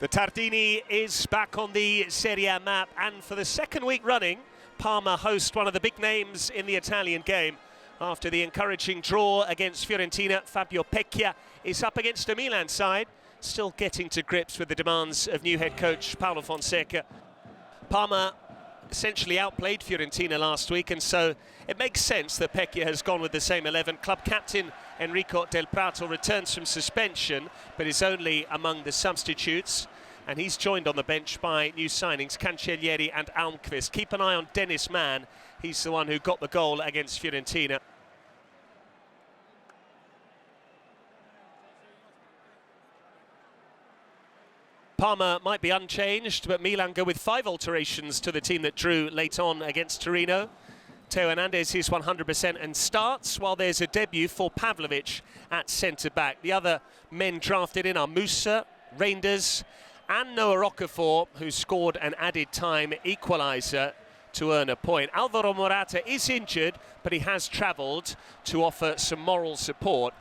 The Tardini is back on the Serie A map, and for the second week running, Parma host one of the big names in the Italian game. After the encouraging draw against Fiorentina, Fabio Pecchia is up against a Milan side, still getting to grips with the demands of new head coach Paulo Fonseca. Parma essentially outplayed Fiorentina last week, and so it makes sense that Pecchia has gone with the same 11. Club captain Enrico Del Prato returns from suspension, but is only among the substitutes, and he's joined on the bench by new signings Cancellieri and Almqvist. Keep an eye on Dennis Mann, he's the one who got the goal against Fiorentina. Parma might be unchanged, but Milan go with 5 alterations to the team that drew late on against Torino. Teo Hernandez is 100% and starts, while there's a debut for Pavlovic at centre-back. The other men drafted in are Musa, Reinders and Noah Roccafor, who scored an added time equalizer to earn a point. Alvaro Morata is injured, but he has travelled to offer some moral support.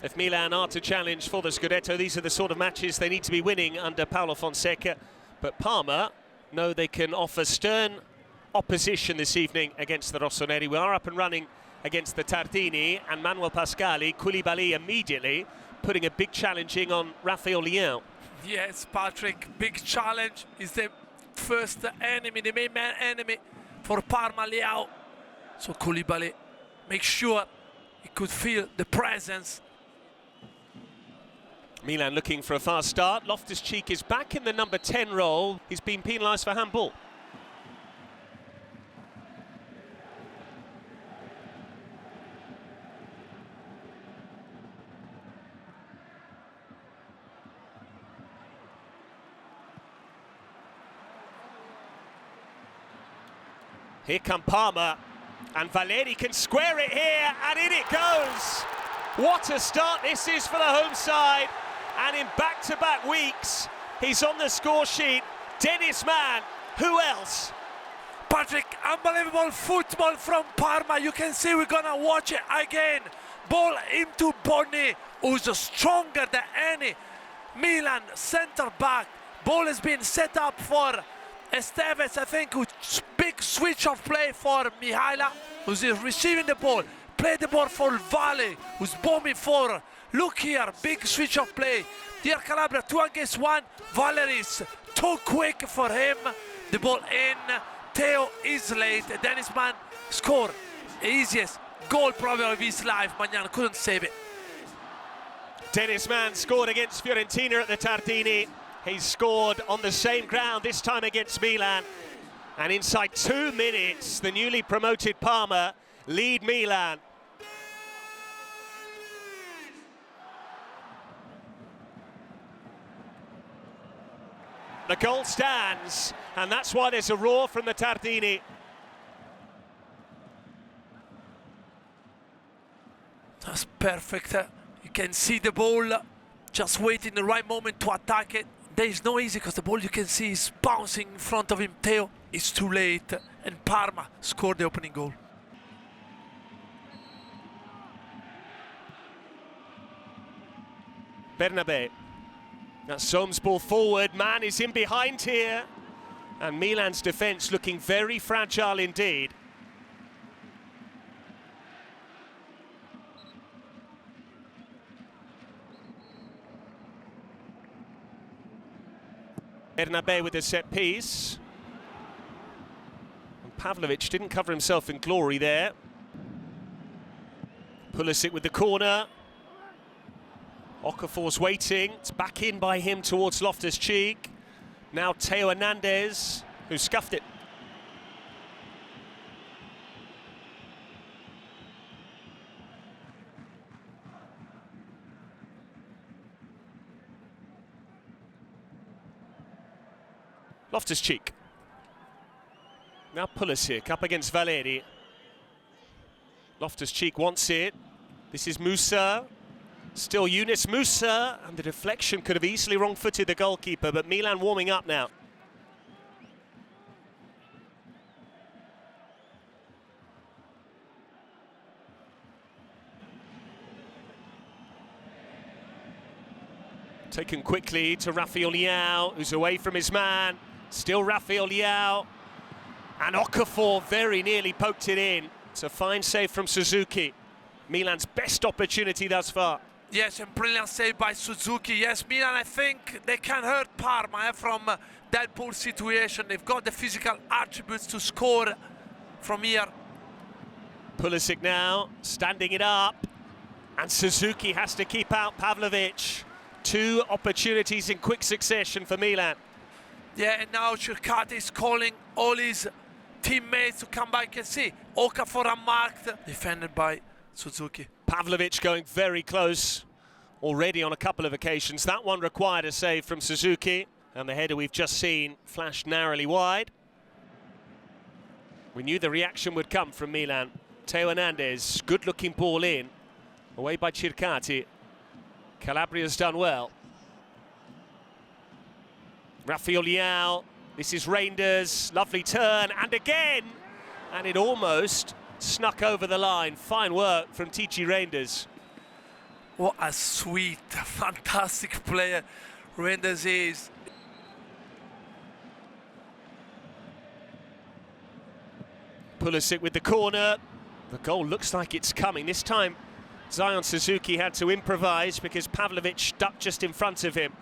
If Milan are to challenge for the Scudetto, these are the sort of matches they need to be winning under Paulo Fonseca. But Parma know they can offer stern opposition this evening against the Rossoneri. We are up and running against the Tardini, and Manuel Pascali, Koulibaly immediately putting a big challenging on Raphael Leão. Yes, Patrick, big challenge is the first enemy, the main man enemy for Parma, Leão. So Koulibaly, make sure he could feel the presence. Milan looking for a fast start. Loftus-Cheek is back in the number 10 role. He's been penalised for handball. Here come Parma, and Valeri can square it here, and in it goes. What a start this is for the home side. And in back-to-back weeks, he's on the score sheet. Dennis Mann, who else? Patrick, unbelievable football from Parma. You can see we're gonna watch it again. Ball into Bonni, who's stronger than any Milan centre-back. Ball has been set up for Esteves, I think, with big switch of play for Mihaila, who's receiving the ball. Play the ball for Valle, who's bombing for. Look here, big switch of play. Dear Calabria, 2 against 1. Valeris, too quick for him. The ball in. Teo is late. Dennis Mann score. Easiest goal probably of his life. Magnan couldn't save it. Dennis Mann scored against Fiorentina at the Tardini. He's scored on the same ground, this time against Milan. And inside 2 minutes, the newly promoted Parma lead Milan. The goal stands, and that's why there's a roar from the Tardini. That's perfect. You can see the ball, just waiting the right moment to attack it. There is no easy, because the ball you can see is bouncing in front of him. Teo is too late, and Parma scored the opening goal. Bernabe. That's Soames' ball forward. Man is in behind here. And Milan's defence looking very fragile indeed. Bernabe with a set piece. And Pavlovic didn't cover himself in glory there. Pulisic with the corner. Okafor's waiting. It's back in by him towards Loftus-Cheek. Now Teo Hernandez, who scuffed it. Loftus-Cheek. Now Pulisic up against Valeri. Loftus-Cheek wants it. This is Musa. Still Yunus Musa, and the deflection could have easily wrong-footed the goalkeeper, but Milan warming up now. Taken quickly to Rafael Leao, who's away from his man. Still Rafael Leao. And Okafor very nearly poked it in. It's a fine save from Suzuki. Milan's best opportunity thus far. Yes, and brilliant save by Suzuki. Yes, Milan, I think they can hurt Parma from that poor situation. They've got the physical attributes to score from here. Pulisic now, standing it up. And Suzuki has to keep out Pavlovic. Two opportunities in quick succession for Milan. Yeah, and now Circati is calling all his teammates to come back and see. Okafor unmarked, defended by Suzuki. Pavlovic going very close already on a couple of occasions. That one required a save from Suzuki. And the header we've just seen flashed narrowly wide. We knew the reaction would come from Milan. Teo Hernandez, good-looking ball in. Away by Circati. Calabria's done well. Rafael Leao, this is Reinders, lovely turn, and again! And it almost snuck over the line. Fine work from Tici Reinders. What a sweet, fantastic player Reinders is. Pulisic with the corner. The goal looks like it's coming. This time, Zion Suzuki had to improvise because Pavlovic ducked just in front of him.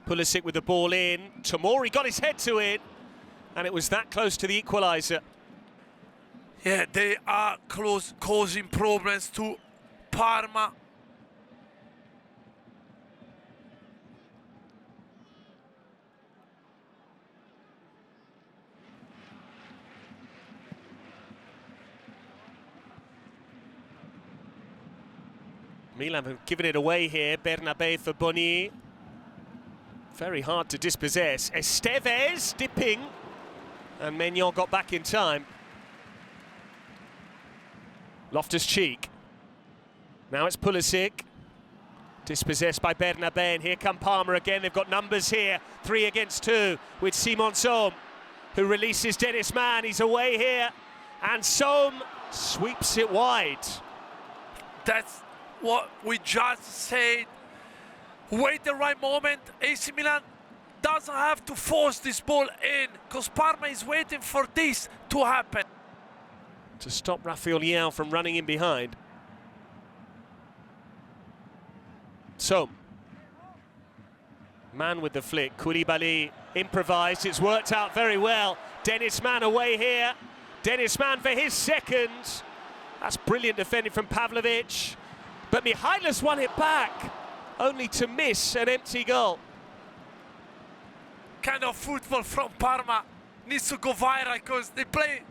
Pulisic with the ball in. Tomori got his head to it, and it was that close to the equalizer. Yeah, they are close, causing problems to Parma. Milan have given it away here. Bernabé for Boni. Very hard to dispossess. Esteves dipping. And Maignan got back in time. Loftus-Cheek. Now it's Pulisic. Dispossessed by Bernabé. And here come Parma again. They've got numbers here. 3 against 2 with Simon Sohm, who releases Dennis Mann. He's away here. And Sohm sweeps it wide. That's what we just said. Wait the right moment. AC Milan doesn't have to force this ball in because Parma is waiting for this to happen. To stop Rafael Leao from running in behind. So, Man with the flick. Koulibaly improvised. It's worked out very well. Dennis Mann away here. Dennis Mann for his second. That's brilliant defending from Pavlovic. But Mihailas won it back, only to miss an empty goal. Kind of football from Parma needs to go viral because they play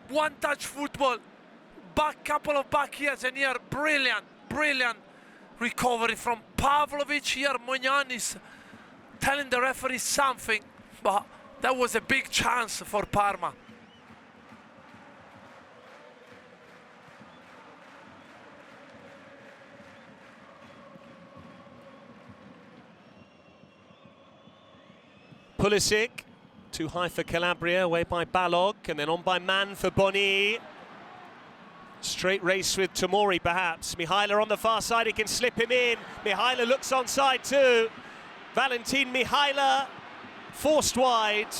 one-touch football. Couple of back years, and here brilliant recovery from Pavlovic. Here Maignan is telling the referee something, but that was a big chance for Parma. Pulisic, too high for Calabria, away by Balog, and then on by Mann for Boni. Straight race with Tomori, perhaps. Mihaila on the far side, he can slip him in. Mihaila looks onside too. Valentin Mihaila forced wide,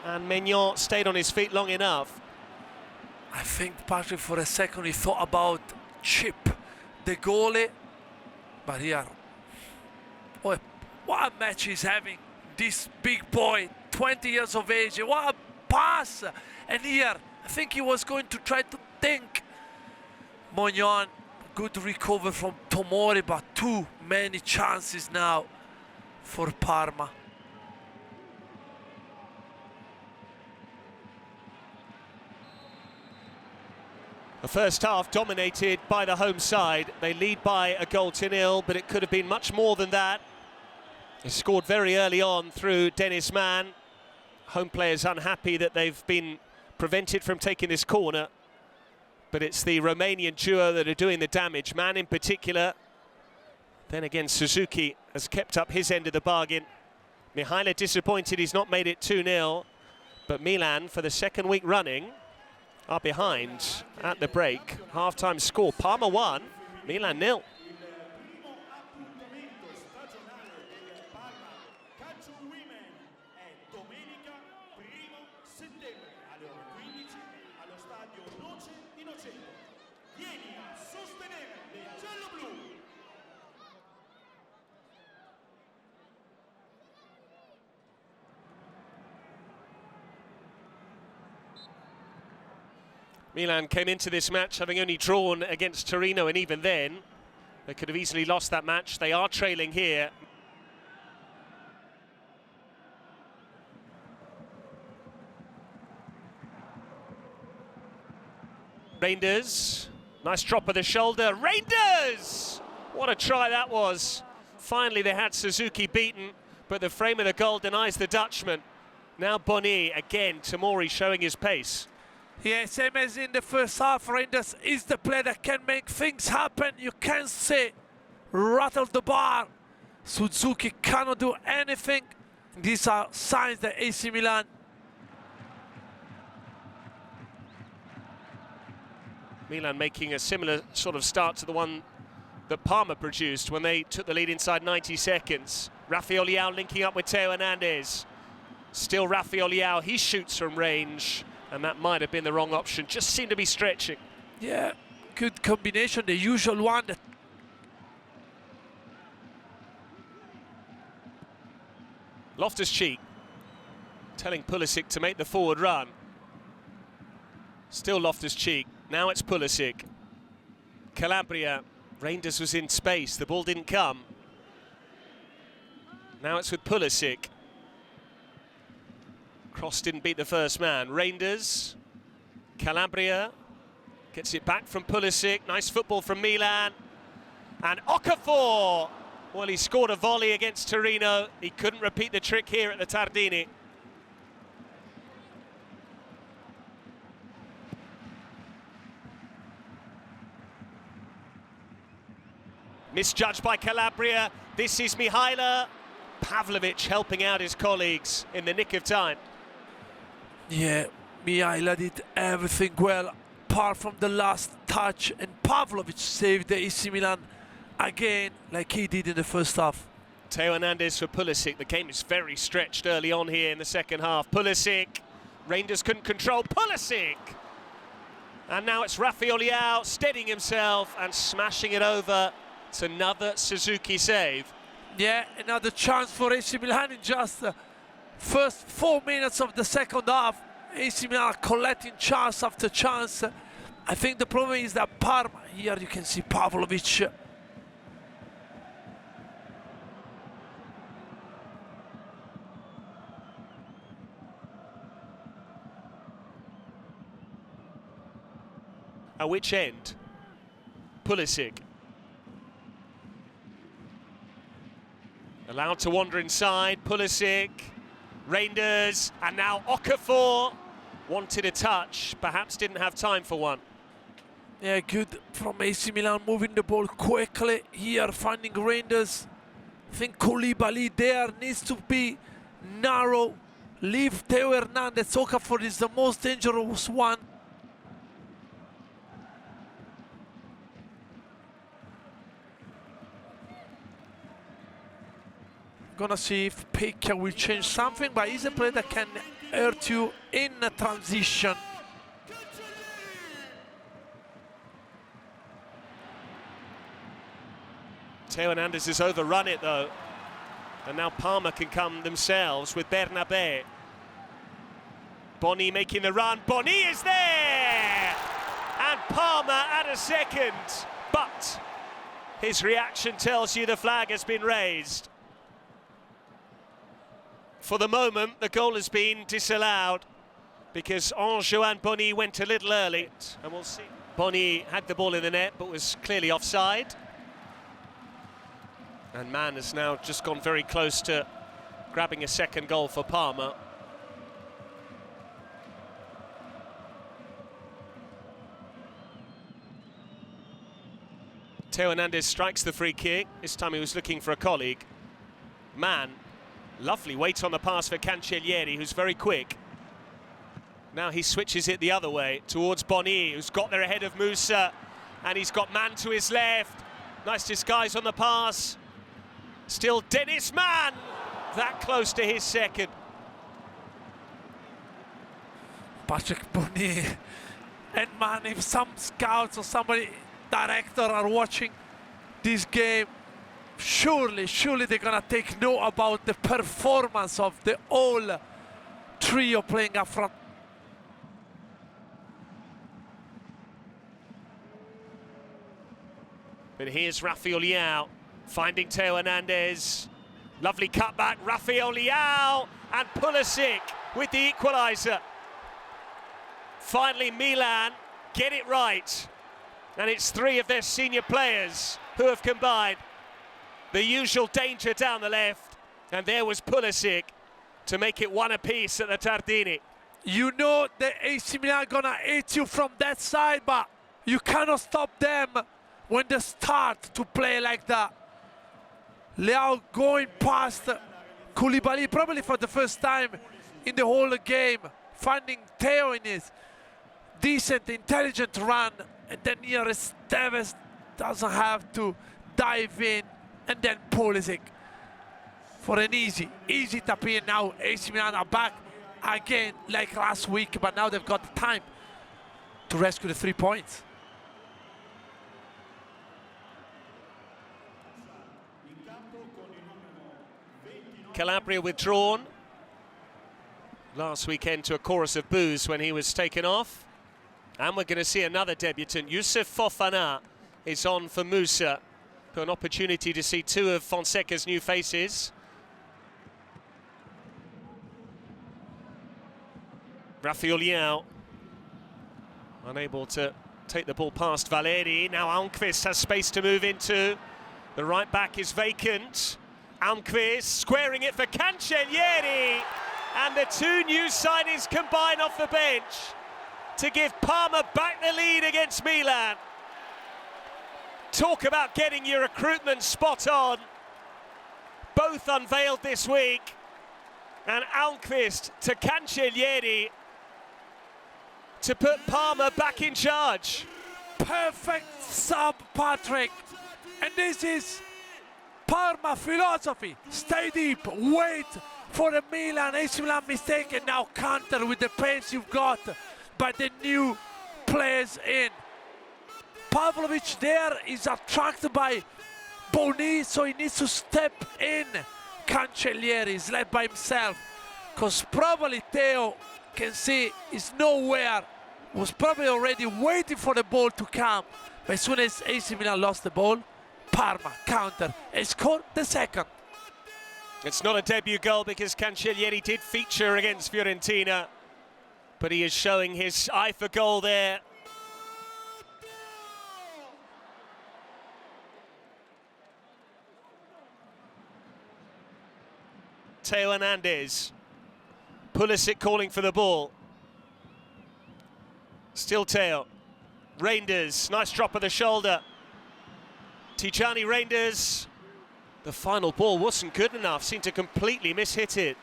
and Maignan stayed on his feet long enough. I think Patrick for a second he thought about Chip, the goalie, but here, what a match he's having. This big boy, 20 years of age, what a pass! And here, I think he was going to try to think. Maignan, good recover from Tomori, but too many chances now for Parma. The first half dominated by the home side. They lead by a 1-0, but it could have been much more than that. He scored very early on through Dennis Mann. Home players unhappy that they've been prevented from taking this corner. But it's the Romanian duo that are doing the damage. Mann in particular. Then again, Suzuki has kept up his end of the bargain. Mihaila disappointed he's not made it 2-0. But Milan, for the second week running, are behind at the break. Half-time score, Parma 1, Milan 0. Milan came into this match having only drawn against Torino, and even then they could have easily lost that match. They are trailing here. Reinders, nice drop of the shoulder. Reinders! What a try that was. Finally they had Suzuki beaten, but the frame of the goal denies the Dutchman. Now Boni again, Tomori showing his pace. Yeah, same as in the first half, Reinders is the player that can make things happen. You can't say rattle the bar. Suzuki cannot do anything. These are signs that AC Milan making a similar sort of start to the one that Parma produced when they took the lead inside 90 seconds. Rafael Leao linking up with Theo Hernandez. Still Rafael Leao, he shoots from range, and that might have been the wrong option. Just seemed to be stretching. Yeah, good combination, the usual one. Loftus-Cheek telling Pulisic to make the forward run. Still Loftus-Cheek. Now it's Pulisic. Calabria. Reinders was in space. The ball didn't come. Now it's with Pulisic. Cross didn't beat the first man. Reinders. Calabria gets it back from Pulisic. Nice football from Milan. And Okafor. Well, he scored a volley against Torino. He couldn't repeat the trick here at the Tardini. Misjudged by Calabria. This is Mihaila. Pavlovic helping out his colleagues in the nick of time. Yeah, Mihaila did everything well, apart from the last touch, and Pavlovic saved the AC Milan again, like he did in the first half. Theo Hernandez for Pulisic. The game is very stretched early on here in the second half. Pulisic. Reinders couldn't control Pulisic. And now it's Rafael Leao steadying himself and smashing it over. It's another Suzuki save. Yeah, another chance for AC Milan in just the first 4 minutes of the second half. AC Milan collecting chance after chance. I think the problem is that Parma, here you can see Pavlovic. At which end? Pulisic. Allowed to wander inside, Pulisic, Reinders, and now Okafor. Wanted a touch, perhaps didn't have time for one. Yeah, good from AC Milan, moving the ball quickly here, finding Reinders. I think Koulibaly there needs to be narrow. Leave Theo Hernandez. Okafor is the most dangerous one. Gonna see if Pekka will change something, but he's a player that can hurt you in a transition. Theo Hernandez has overrun it though, and now Parma can come themselves with Bernabé. Boni making the run. Boni is there, and Parma at a second, but his reaction tells you the flag has been raised. For the moment, the goal has been disallowed because Antoine Boni went a little early, and we'll see. Boni had the ball in the net, but was clearly offside. And Man has now just gone very close to grabbing a second goal for Parma. Theo Hernandez strikes the free kick. This time he was looking for a colleague. Man. Lovely weight on the pass for Cancellieri, who's very quick. Now he switches it the other way towards Boni, who's got there ahead of Musa, and he's got Man to his left. Nice disguise on the pass. Still Dennis Man, that close to his second. Patrick Boni And man, if some scouts or somebody, director are watching this game, surely they're gonna take note about the performance of the whole trio playing up front. But here's Rafael Leao finding Theo Hernandez. Lovely cutback, Rafael Leao and Pulisic with the equalizer. Finally, Milan get it right. And it's three of their senior players who have combined. The usual danger down the left. And there was Pulisic to make it one apiece at the Tardini. You know the AC Milan gonna hit you from that side, but you cannot stop them when they start to play like that. Leao going past Koulibaly probably for the first time in the whole game, finding Theo in his decent, intelligent run, and then nearest Tevez doesn't have to dive in, and then Pulisic for an easy tap in. Now AC Milan are back again like last week, but now they've got the time to rescue the 3 points. Calabria withdrawn last weekend to a chorus of boos when he was taken off. And we're going to see another debutant. Youssouf Fofana is on for Musa, for an opportunity to see two of Fonseca's new faces. Rafael Leao unable to take the ball past Valeri. Now Almqvist has space to move into. The right back is vacant. Almqvist squaring it for Cancellieri, and the two new signings combine off the bench to give Parma back the lead against Milan. Talk about getting your recruitment spot on. Both unveiled this week, and Almqvist to Cancellieri to put Parma back in charge. Perfect sub, Patrick, and this is Parma philosophy. Stay deep, wait for the Milan, AC Milan mistake, and now counter with the pace you've got by the new players in. Pavlovic there is attracted by Boni, so he needs to step in. Cancellieri is led by himself, because probably Theo can see is nowhere, was probably already waiting for the ball to come. But as soon as AC Milan lost the ball, Parma counter and scored the second. It's not a debut goal because Cancellieri did feature against Fiorentina, but he is showing his eye for goal there. Theo Hernandez. Pulisic calling for the ball. Still Theo. Reinders, nice drop of the shoulder. Tijani Reinders. The final ball wasn't good enough, seemed to completely mishit it.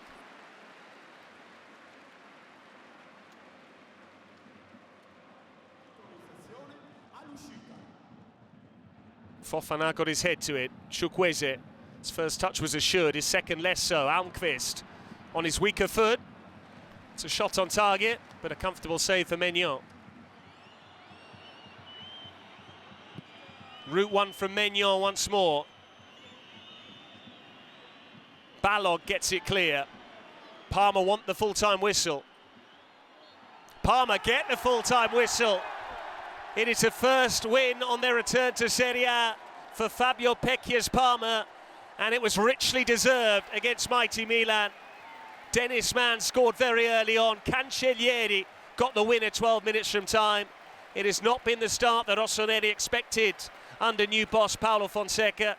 Fofana got his head to it. Chukwueze. His first touch was assured, his second less so. Almqvist on his weaker foot. It's a shot on target, but a comfortable save for Maignan. Route one from Maignan once more. Balog gets it clear. Parma want the full-time whistle. Parma get the full-time whistle. It is a first win on their return to Serie A for Fabio Pecchia's Parma, and it was richly deserved against mighty Milan. Dennis Mann scored very early on. Cancellieri got the winner 12 minutes from time. It has not been the start that Rossoneri expected under new boss Paulo Fonseca.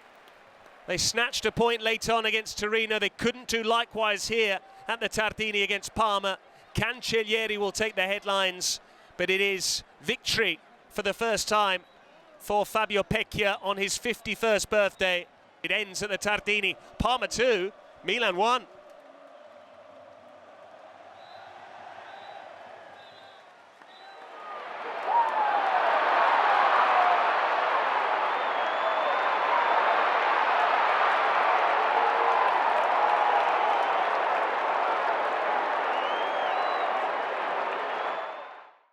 They snatched a point late on against Torino. They couldn't do likewise here at the Tardini against Parma. Cancellieri will take the headlines, but it is victory for the first time for Fabio Pecchia on his 51st birthday. It ends at the Tardini. Parma 2, Milan 1.